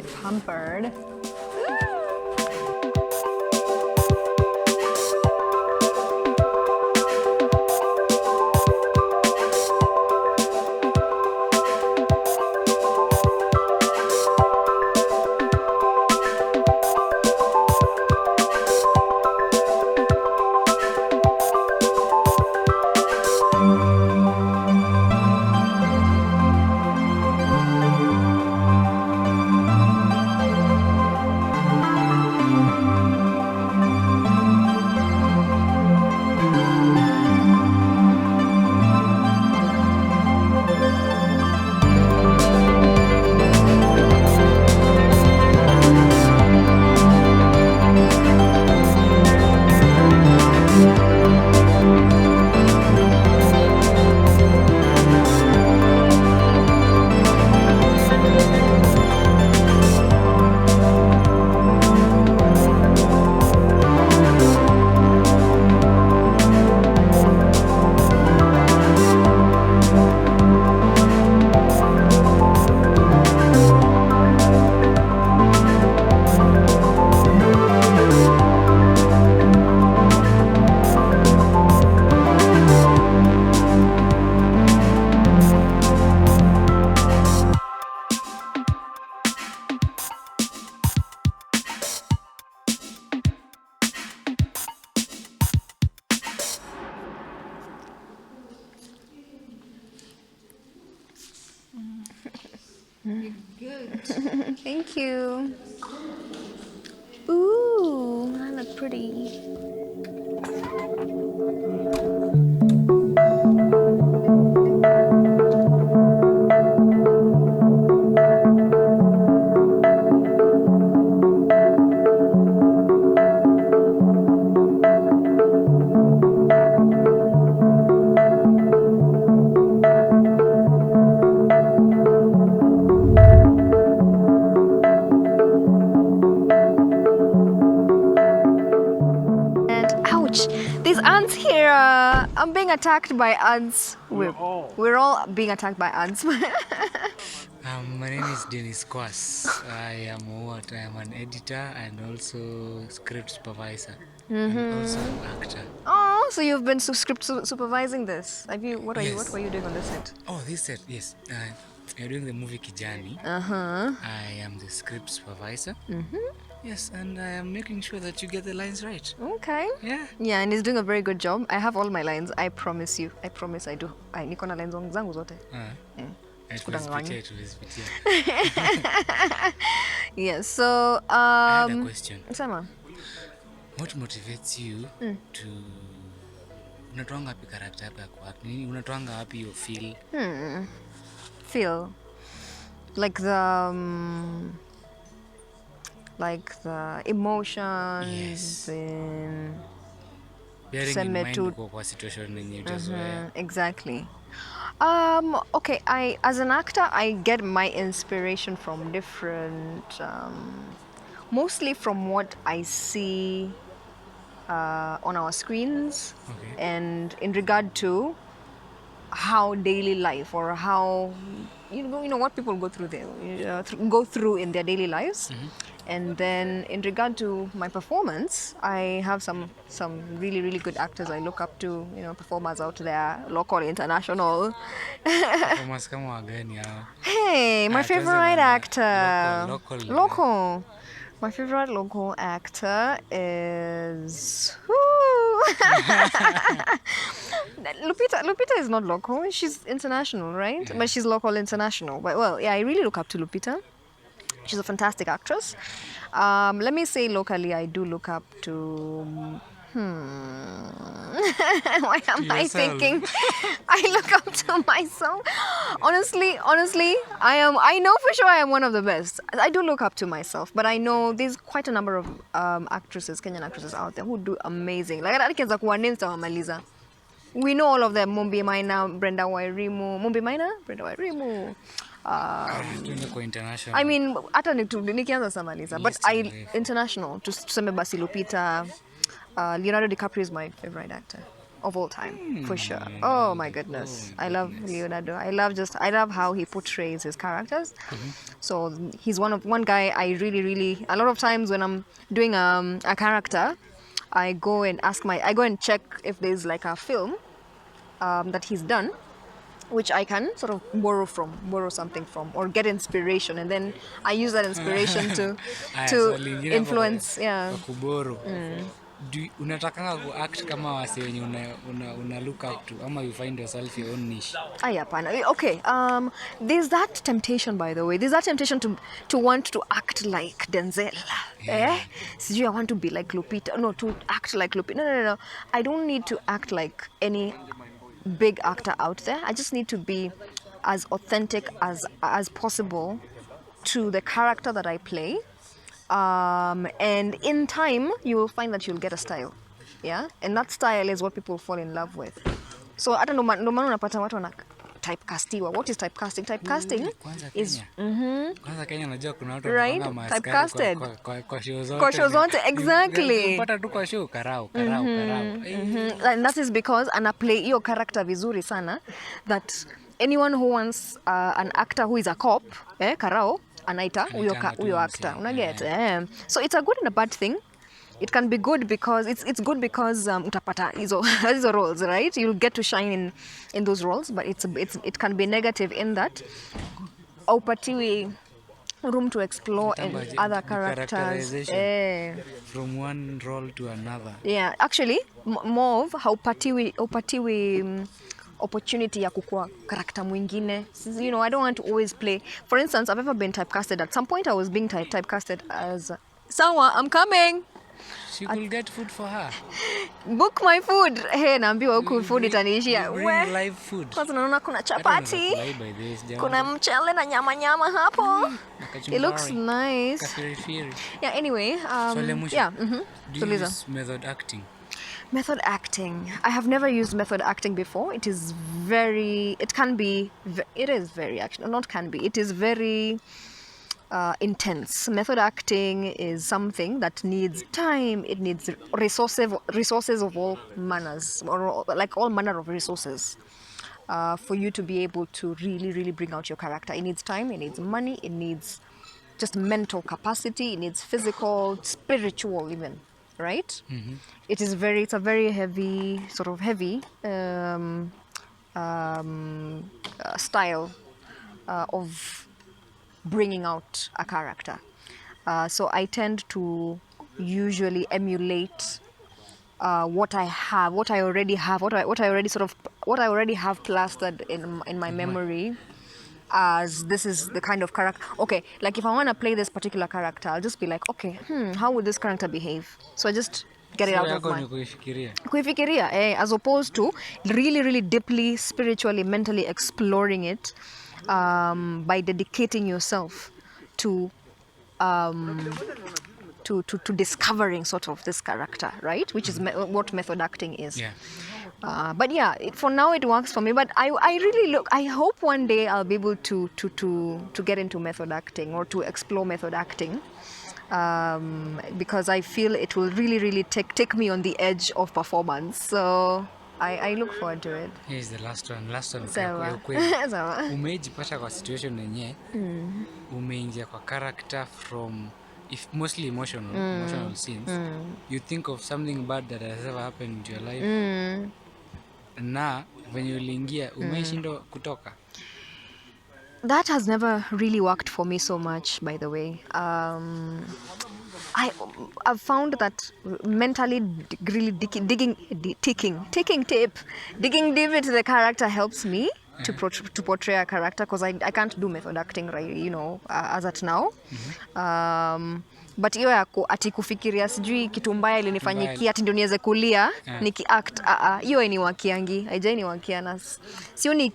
get pampered. You're good. Thank you. Ooh, I look pretty. Ouch! These ants here. I'm being attacked by ants. We're all being attacked by ants. My name is Dennis Mwaki. I am what? I am an editor and also script supervisor and also actor. Oh, so you've been supervising this? Have you? What Yes. were you doing on this set? Oh, this set, yes. You're doing the movie Kijani. I am the script supervisor. Yes, and I am making sure that you get the lines right. Okay. Yeah. Yeah, and he's doing a very good job. I have all my lines. I promise you. I promise I do. Niko na lines zangu zote. Tumezipitia. Yes. So I had a question. Sema. What motivates you to unatoanga wapi character yako ya kuact? Nini unatoanga wapi you feel? Feel like the emotions Yes. in Bearing in mind uko kwa situation yenye utazoea. exactly. Okay, as an actor I get my inspiration from different mostly from what I see on our screens. Okay. And in regard to how daily life or how you know what people go through in their daily lives. And then in regard to my performance, I have some really, really good actors I look up to, performers out there, local, international. Performance kama wagani hao? Hey, my tuanze favorite na actor. local. My favorite local actor is Lupita is not local. She's international, right? But she's local international. But well, yeah, I really look up to Lupita. She's a fantastic actress. Let me say locally, I do look up to. Why am I Yourself. thinking? I look up to myself. Honestly, I know for sure I am one of the best. I do look up to myself, but I know there's quite a number of Kenyan actresses out there who do amazing. Like I can Maliza. We know all of them. Mumbi Maina, Brenda Wairimu. Tuende kwa international. I mean, hata nikianza samaliza, but international. Tuseme basi Lupita, Leonardo DiCaprio is my favorite actor. of all time, for sure. Oh my goodness, I love Leonardo. I love how he portrays his characters. So he's one guy I really, a lot of times when I'm doing a character, I go and check if there's like a film that he's done, which I can sort of borrow something from, or get inspiration, and then I use that inspiration to influence. Yeah. Kuboro. Unatakanga kuact kama wase wenye una look up to, ama you find yourself your own niche? Okay. There's that temptation, by the way. There's that temptation to want to act like Denzel. Sijui, I want to be like Lupita. No, to act like Lupita. No. I don't need to act like any big actor out there. I just need to be as authentic as possible to the character that I play. And in time, you will find that you'll get a style. Yeah? And that style is what people fall in love with. So, I don't know, no maana unapata watu wana typecastiwa. What is typecasting? Typecasting is Kwanza Kenya najua kuna watu right? Typecasted. Kwa show zote. Kwa show zote, exactly. Unapata tu kwa show karao. And that is because ana play hiyo character vizuri sana, that anyone who wants an actor who is a cop, karao, anaita huyo actor. Unaget? So it's a good and a bad thing. It can be good because it's good because utapata hizo roles, right? You'll get to shine in those roles, but it can be negative in that haupatiwi room to explore and other characters. From one role to another. Yeah, actually more of haupatiwi opportunity ya kukua character mwingine. You know, I don't want to always play. For instance, I've ever been typecasted. At some point I was being typecasted as Sawa, I'm coming. She will get food for her. Book my food. Hey, naambiwa huku food itaniishia. Bring live food. Kwanza naona kuna chapati. Kuna mchele na nyama hapo. It looks nice. Yeah, anyway, yeah. Do you use method acting? Method acting. I have never used method acting before. It is very intense. Method acting is something that needs time. It needs resources of all manners, or like all manner of resources, for you to be able to really bring out your character. It needs time, it needs money, it needs just mental capacity, it needs physical, spiritual even, right? It's a very heavy style of bringing out a character. So I tend to usually emulate what I already have plastered in my memory, as this is the kind of character. Okay, like if I want to play this particular character, I'll just be like, okay, how would this character behave? So I just get it out of my kuifikiria, as opposed to really deeply, spiritually, mentally exploring it, by dedicating yourself to discovering sort of this character, right? Which is what method acting is. Yeah. But yeah, for now it works for me. But I hope one day I'll be able to get into method acting, or to explore method acting, because I feel it will really take me on the edge of performance. So I look forward to it. Here's the last one. Sawa. Umejipata kwa situation yenye umeingia kwa character from mostly emotional scenes. You think of something bad that has ever happened in your life. Na when uliingia umeshindwa kutoka. That has never really worked for me so much, by the way. I've found that mentally really digging deep into the character helps me to portray a character, because I can't do method acting, right, as at now. But hiyo ya ati kufikiria sijui kitu mbaya ilinifanyikia ati ndio niweze kulia nikiact, hiyo hainiwakiangi, haijaniwakia na sioni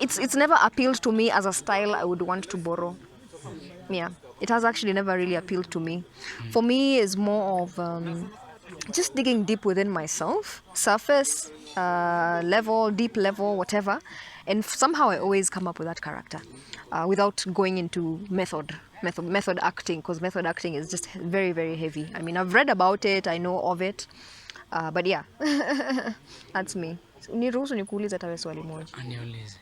it's never appealed to me as a style I would want to borrow. Yeah, it has actually never really appealed to me. For me, it's more of just digging deep within myself, surface level, deep level, whatever, and somehow I always come up with that character without going into method acting, because method acting is just very heavy. I mean, I've read about it, I know of it, But yeah, that's me. Niruhusu nikuulize hata wewe swali moja. Aniulize.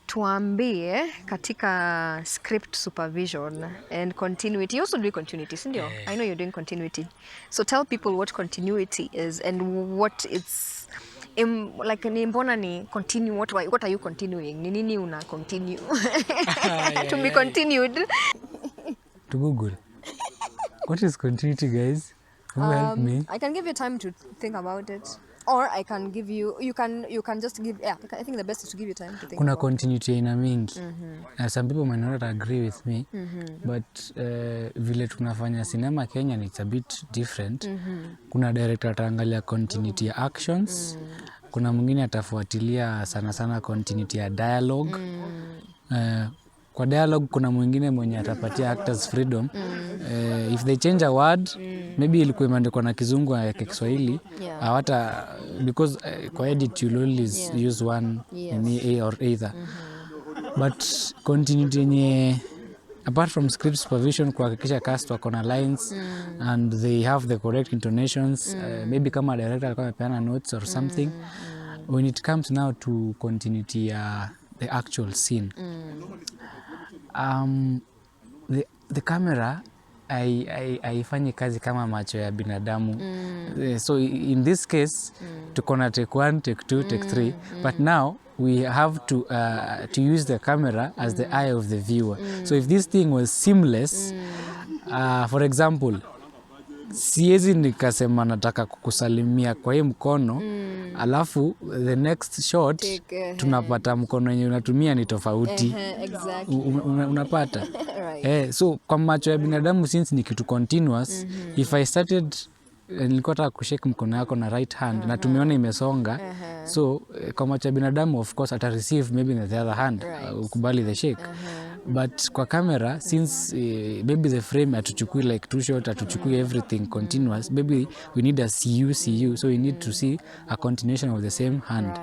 Tuambie katika script supervision and continuity. You also do continuity, sindio? I know you're doing continuity. So tell people what continuity is and what it's like ni mbona ni continue, what are you continuing? Ni nini una continue? To be continued. To Google. What is continuity, guys? Who help me? I can give you time to think about it. Or I can give you can just give, I think the best is to give you time to think. Kuna continuity aina mingi. Some people might not agree with me, but vile tunafanya cinema Kenya it's a bit different. Kuna director ataangalia continuity ya actions. Kuna mwingine atafuatilia sana continuity ya dialogue. Kwa dialogue kuna mwingine mwenye atapatia actors freedom. If they change a word, maybe ilikuwa imeandikwa na Kizungu ya Kiswahili, hawata because kwa edit you'll always use one in A or either. But continuity yenye apart from script supervision, kuhakikisha cast wako na lines and they have the correct intonations, maybe kama director alikuwa amepeana notes or something. When it comes now to continuity ya the actual scene, the camera haifanyi kazi kama macho ya binadamu. So in this case tuko na take 1, take 2, take 3, but now we have to use the camera as the eye of the viewer. So if this thing was seamless, for example, siezi nikasema nataka kukusalimia kwa hii mkono, alafu the next shot tunapata mkono yenye unatumia ni tofauti. Exactly. Unapata? Right. So kwa macho ya binadamu since ni kitu continuous, if I started nilikuwa nataka kushake mkono yako na right hand na tumeona imesonga, so kwa macho ya binadamu of course ata receive maybe in the other hand, ukubali the shake. But kwa camera, since maybe the frame atuchukui like too short, atuchukui everything continuous, maybe we need a CU, so we need to see a continuation of the same hand.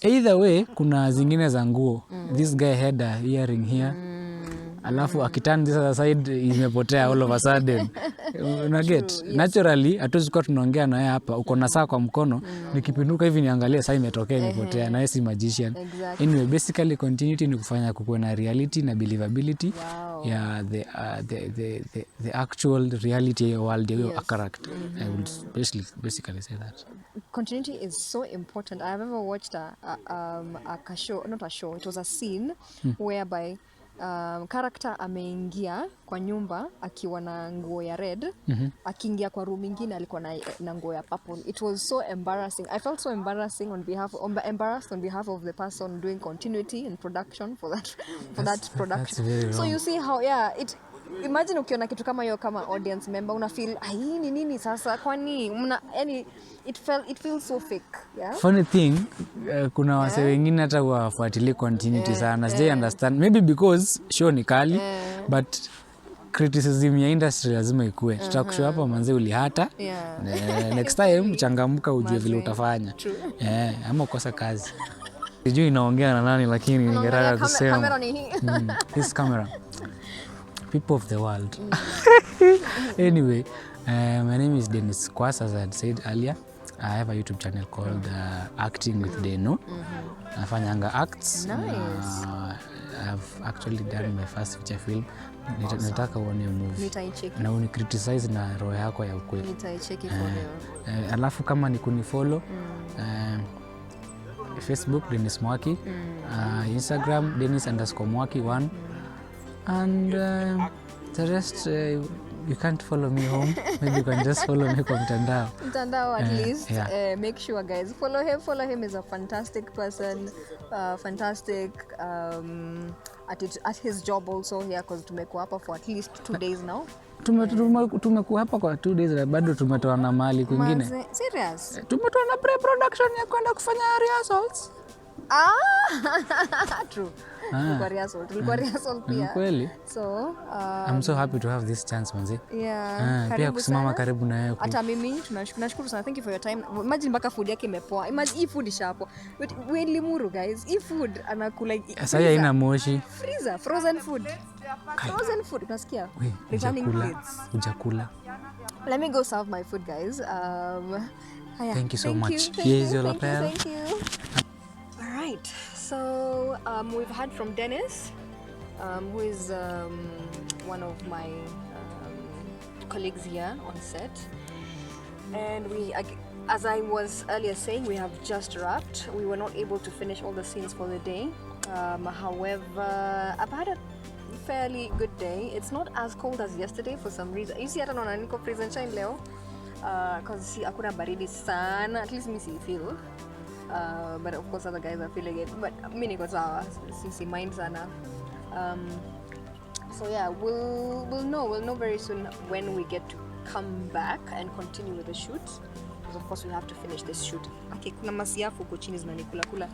Either way, kuna zingine za nguo. This guy had a earring here. Alafu akiturn this other side imepotea all of a sudden. Unaget? Naturally, hatuwezi kuwa tunaongea na yeye hapa, uko na saa kwa mkono, nikipinduka hivi niangalie saa imetokea imepotea, na yeye si magician. Anyway, basically continuity ni kufanya kukuwe na reality na believability ya the actual reality world ya a character. I would basically say that. Continuity is so important. I have ever watched a show, not a show, it was a scene whereby character ameingia kwa nyumba akiwa na nguo ya red, akiingia kwa room nyingine alikuwa na nguo ya purple. It was so embarrassing. I felt so embarrassed on behalf of the person doing continuity and production for that production. So you see how imagine ukiona kitu kama hiyo kama audience member una feel hii ni nini sasa, kwani it feels so fake. Funny thing, kuna wase wengine hata wafuatilia continuity sana. Sijai understand, maybe because show ni kali, but criticism ya industry lazima ikue. Tutakushow hapa manze ulihata, next time changamka ujue vile utafanya. Ama ukosa kazi. Sijui inaongea na nani lakini ningetaka kusema kamera ni hii. This camera, people of the world. Anyway, my name is Dennis Mwaki, as I had said earlier. I have a YouTube channel called Acting with Deno. Nafanyanga acts. Nice. I've actually done my first feature film. Nataka uone movie. Nitaicheki. Na unicriticize na roho yako ya ukweli. Nitaicheki for leo. Alafu kama ni kunifollow, Facebook Dennis Mwaki, Instagram Dennis_Mwaki1, and the rest you can't follow me home. Maybe you can just follow me kwa mtandao at least. Make sure guys follow him. Is a fantastic person, fantastic at his job also here, because tumekuwa hapa for at least 2 days now. Tumekuwa hapa kwa 2 days na bado tumetoa na mahali kwingine. Serious? Tumetoa na pre-production ya kwenda kufanya rehearsals. True. tulikuwa rehearsal pia. Kweli? So I'm so happy to have this chance manzi. Yeah, Pia kusimama karibu na wewe. Hata mimi tunashukuru sana. Thank you for your time. Imagine mpaka food yake imepoa. Imagine hii food ishapo. But we Limuru guys, hii food anakula sasa haina moshi. Freezer, frozen food. Frozen food, unasikia? Hujakula. Let me go serve my food guys. Thank you so much. Here is your lapel. Thank you. All right. So we've heard from Dennis, who is one of my colleagues here on set, and as I was earlier saying, we have just wrapped. We were not able to finish all the scenes for the day. However, I've had a fairly good day. It's not as cold as yesterday for some reason. You see, I don't know, niko freeze and shine leo because hakuna baridi sana, at least me feel. But of course other guys are feeling it, but mimi niko sawa, si mind sana. So yeah, we'll know very soon when we get to come back and continue with the shoot, because of course we have to finish this shoot. Okay, kuna masiafu huko chini zinanikula kula.